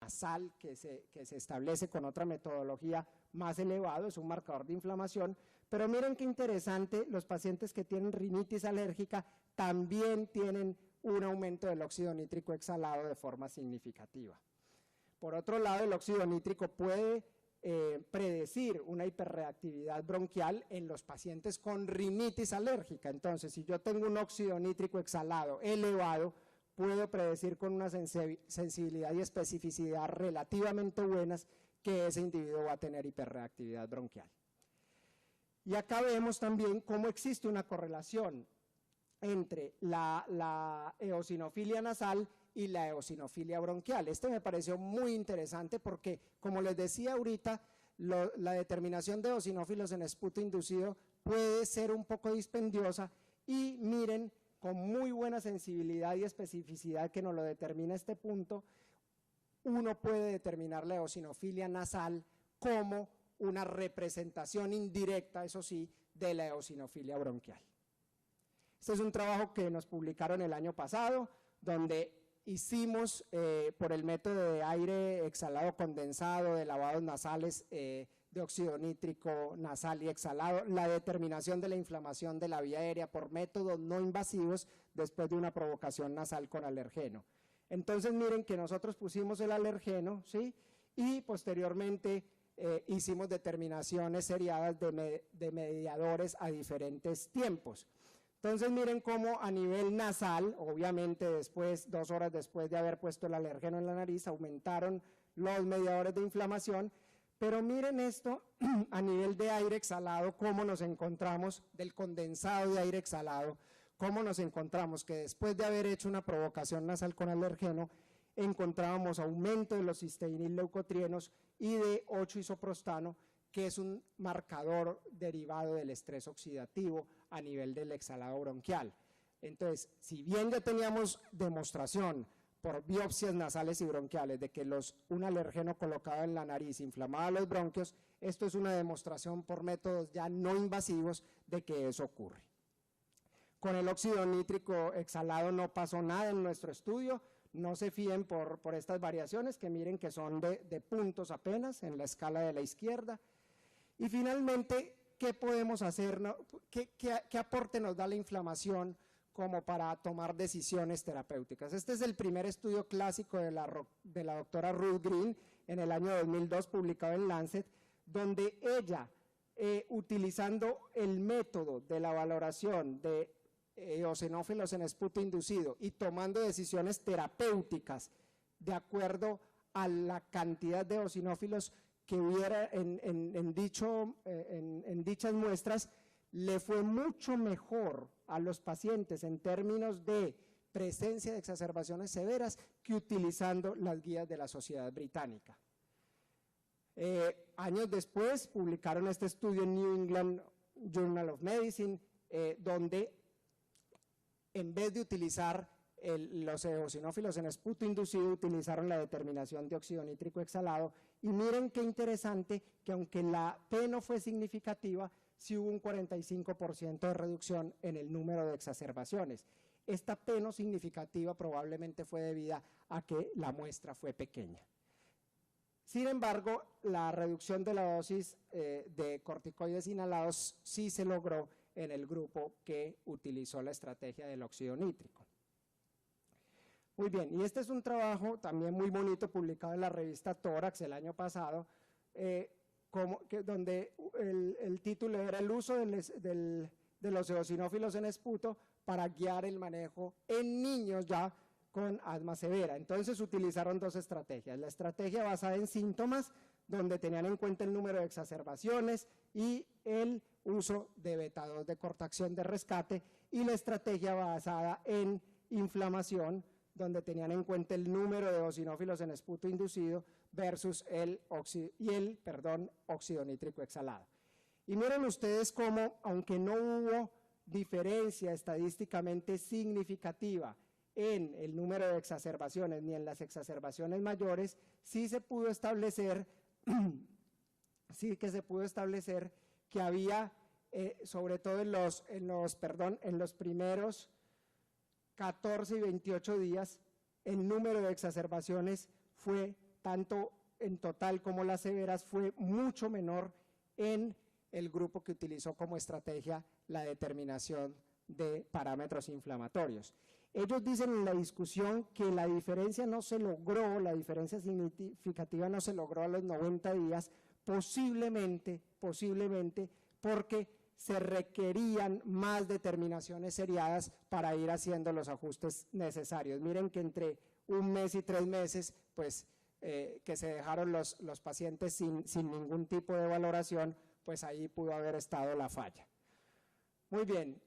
nasal que se establece con otra metodología más elevado, es un marcador de inflamación, pero miren qué interesante, los pacientes que tienen rinitis alérgica también tienen un aumento del óxido nítrico exhalado de forma significativa. Por otro lado, el óxido nítrico puede predecir una hiperreactividad bronquial en los pacientes con rinitis alérgica. Entonces, si yo tengo un óxido nítrico exhalado elevado, puedo predecir con una sensibilidad y especificidad relativamente buenas que ese individuo va a tener hiperreactividad bronquial. Y acá vemos también cómo existe una correlación entre la eosinofilia nasal y la eosinofilia bronquial. Este me pareció muy interesante porque, como les decía ahorita, la determinación de eosinófilos en esputo inducido puede ser un poco dispendiosa y miren, con muy buena sensibilidad y especificidad que nos lo determina este punto, uno puede determinar la eosinofilia nasal como una representación indirecta, eso sí, de la eosinofilia bronquial. Este es un trabajo que nos publicaron el año pasado, donde hicimos por el método de aire exhalado condensado, de lavados nasales de óxido nítrico nasal y exhalado, la determinación de la inflamación de la vía aérea por métodos no invasivos después de una provocación nasal con alergeno. Entonces miren que nosotros pusimos el alergeno, ¿sí? Y posteriormente hicimos determinaciones seriadas de mediadores a diferentes tiempos. Entonces miren cómo a nivel nasal, obviamente después, 2 horas después de haber puesto el alergeno en la nariz, aumentaron los mediadores de inflamación, pero miren esto a nivel de aire exhalado, cómo nos encontramos del condensado de aire exhalado, cómo nos encontramos que después de haber hecho una provocación nasal con alergeno, encontrábamos aumento de los cisteínil-leucotrienos y de 8-isoprostano, que es un marcador derivado del estrés oxidativo a nivel del exhalado bronquial. Entonces, si bien ya teníamos demostración por biopsias nasales y bronquiales de que un alergeno colocado en la nariz inflamaba los bronquios, esto es una demostración por métodos ya no invasivos de que eso ocurre. Con el óxido nítrico exhalado no pasó nada en nuestro estudio, no se fíen por estas variaciones que miren que son de puntos apenas en la escala de la izquierda. Y finalmente, ¿qué podemos hacer? ¿Qué aporte nos da la inflamación como para tomar decisiones terapéuticas? Este es el primer estudio clásico de la doctora Ruth Green en el año 2002, publicado en Lancet, donde ella, utilizando el método de la valoración de eosinófilos en esputo inducido y tomando decisiones terapéuticas de acuerdo a la cantidad de eosinófilos que hubiera en dichas muestras, le fue mucho mejor a los pacientes en términos de presencia de exacerbaciones severas que utilizando las guías de la Sociedad Británica. Años después publicaron este estudio en New England Journal of Medicine, donde en vez de utilizar los eosinófilos en esputo inducido, utilizaron la determinación de óxido nítrico exhalado, y miren qué interesante que aunque la P no fue significativa, sí hubo un 45% de reducción en el número de exacerbaciones. Esta P no significativa probablemente fue debida a que la muestra fue pequeña. Sin embargo, la reducción de la dosis de corticoides inhalados sí se logró en el grupo que utilizó la estrategia del óxido nítrico. Muy bien, y este es un trabajo también muy bonito publicado en la revista Tórax el año pasado, donde el título era el uso de los eosinófilos en esputo para guiar el manejo en niños ya con asma severa. Entonces utilizaron 2 estrategias, la estrategia basada en síntomas, donde tenían en cuenta el número de exacerbaciones y el uso de beta-2 de cortacción de rescate, y la estrategia basada en inflamación, donde tenían en cuenta el número de eosinófilos en esputo inducido versus el óxido nítrico exhalado. Y miren ustedes cómo, aunque no hubo diferencia estadísticamente significativa en el número de exacerbaciones ni en las exacerbaciones mayores, sí se pudo establecer, que había, sobre todo en los primeros 14 y 28 días, el número de exacerbaciones fue tanto en total como las severas, fue mucho menor en el grupo que utilizó como estrategia la determinación de parámetros inflamatorios. Ellos dicen en la discusión que la diferencia no se logró, la diferencia significativa no se logró a los 90 días, posiblemente porque se requerían más determinaciones seriadas para ir haciendo los ajustes necesarios. Miren que entre 1 mes y 3 meses, pues que se dejaron los pacientes sin ningún tipo de valoración, pues ahí pudo haber estado la falla. Muy bien.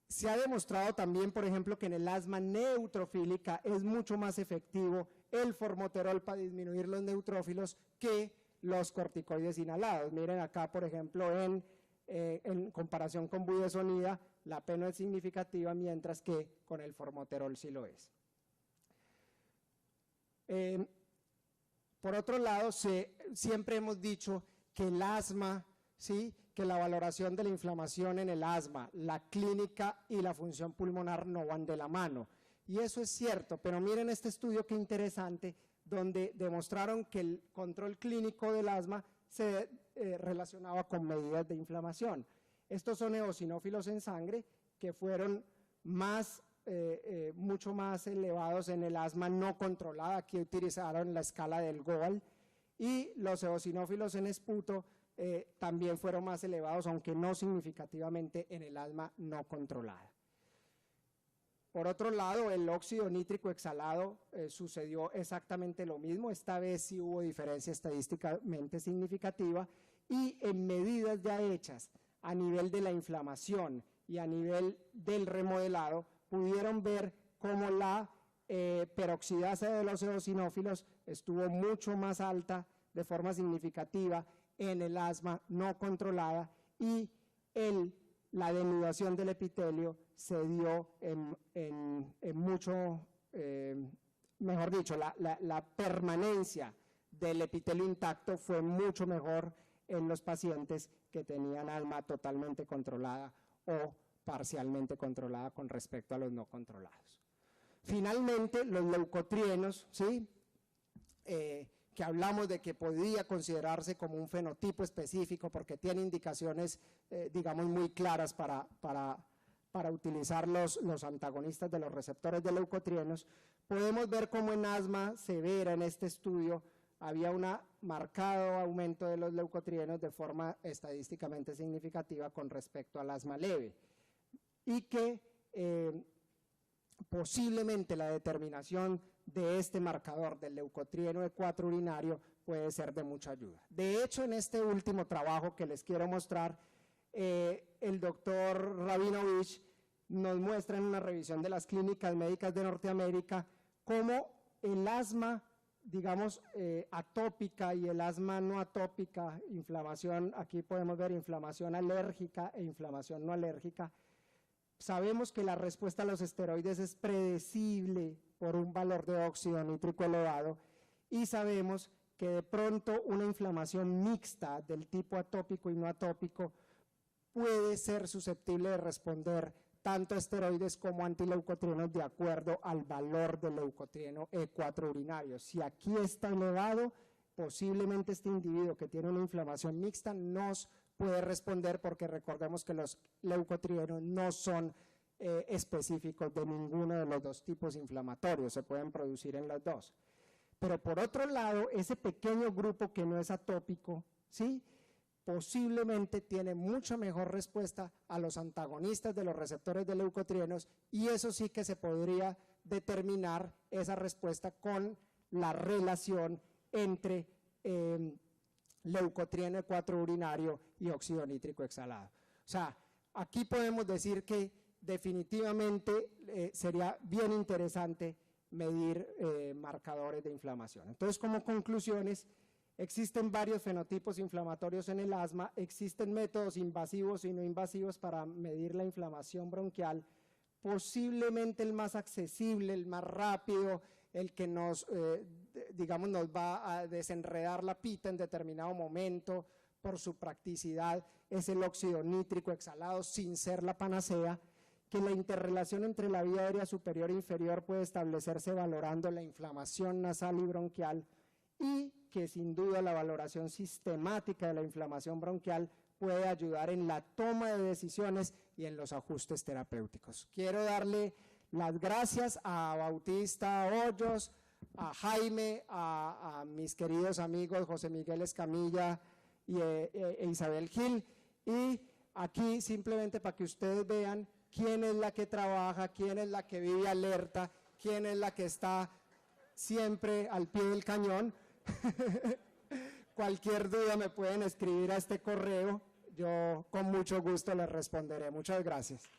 Se ha demostrado también, por ejemplo, que en el asma neutrofílica es mucho más efectivo el formoterol para disminuir los neutrófilos que los corticoides inhalados. Miren acá, por ejemplo, en comparación con budesonida, la P no es significativa, mientras que con el formoterol sí lo es. Por otro lado, siempre hemos dicho que el asma, ¿sí?, que la valoración de la inflamación en el asma, la clínica y la función pulmonar no van de la mano. Y eso es cierto, pero miren este estudio qué interesante, donde demostraron que el control clínico del asma se relacionaba con medidas de inflamación. Estos son eosinófilos en sangre que fueron mucho más elevados en el asma no controlada. Aquí utilizaron la escala del GOAL, y los eosinófilos en esputo también fueron más elevados, aunque no significativamente, en el asma no controlada. Por otro lado, el óxido nítrico exhalado sucedió exactamente lo mismo. Esta vez sí hubo diferencia estadísticamente significativa, y en medidas ya hechas a nivel de la inflamación y a nivel del remodelado, pudieron ver cómo la peroxidasa de los eosinófilos estuvo mucho más alta de forma significativa en el asma no controlada, y la denudación del epitelio se dio mejor dicho, la permanencia del epitelio intacto fue mucho mejor en los pacientes que tenían asma totalmente controlada o parcialmente controlada con respecto a los no controlados. Finalmente, los leucotrienos, ¿sí?, que hablamos de que podría considerarse como un fenotipo específico porque tiene indicaciones, digamos, muy claras para utilizar los antagonistas de los receptores de leucotrienos. Podemos ver cómo en asma severa, en este estudio, había un marcado aumento de los leucotrienos de forma estadísticamente significativa con respecto al asma leve, y que posiblemente la determinación de este marcador del leucotrieno E4 urinario puede ser de mucha ayuda. De hecho, en este último trabajo que les quiero mostrar, el doctor Rabinovich nos muestra en una revisión de las clínicas médicas de Norteamérica cómo el asma, digamos, atópica y el asma no atópica, inflamación, aquí podemos ver inflamación alérgica e inflamación no alérgica. Sabemos que la respuesta a los esteroides es predecible por un valor de óxido nítrico elevado, y sabemos que de pronto una inflamación mixta del tipo atópico y no atópico puede ser susceptible de responder tanto a esteroides como antileucotrienos de acuerdo al valor del leucotrieno E4 urinario. Si aquí está elevado, posiblemente este individuo que tiene una inflamación mixta nos puede responder, porque recordemos que los leucotrienos no son específicos de ninguno de los dos tipos inflamatorios, se pueden producir en los dos. Pero por otro lado, ese pequeño grupo que no es atópico, ¿sí?, posiblemente tiene mucha mejor respuesta a los antagonistas de los receptores de leucotrienos, y eso sí que se podría determinar esa respuesta con la relación entre leucotrieno E4 urinario y óxido nítrico exhalado. O sea, aquí podemos decir que definitivamente sería bien interesante medir marcadores de inflamación. Entonces, como conclusiones, existen varios fenotipos inflamatorios en el asma, existen métodos invasivos y no invasivos para medir la inflamación bronquial. Posiblemente el más accesible, el más rápido, el que nos va a desenredar la pita en determinado momento por su practicidad, es el óxido nítrico exhalado, sin ser la panacea, que la interrelación entre la vía aérea superior e inferior puede establecerse valorando la inflamación nasal y bronquial y que sin duda la valoración sistemática de la inflamación bronquial puede ayudar en la toma de decisiones y en los ajustes terapéuticos. Quiero darle las gracias a Bautista Hoyos, a Jaime, a mis queridos amigos José Miguel Escamilla e Isabel Gil, y aquí simplemente para que ustedes vean quién es la que trabaja, quién es la que vive alerta, quién es la que está siempre al pie del cañón. Cualquier duda me pueden escribir a este correo, yo con mucho gusto les responderé. Muchas gracias.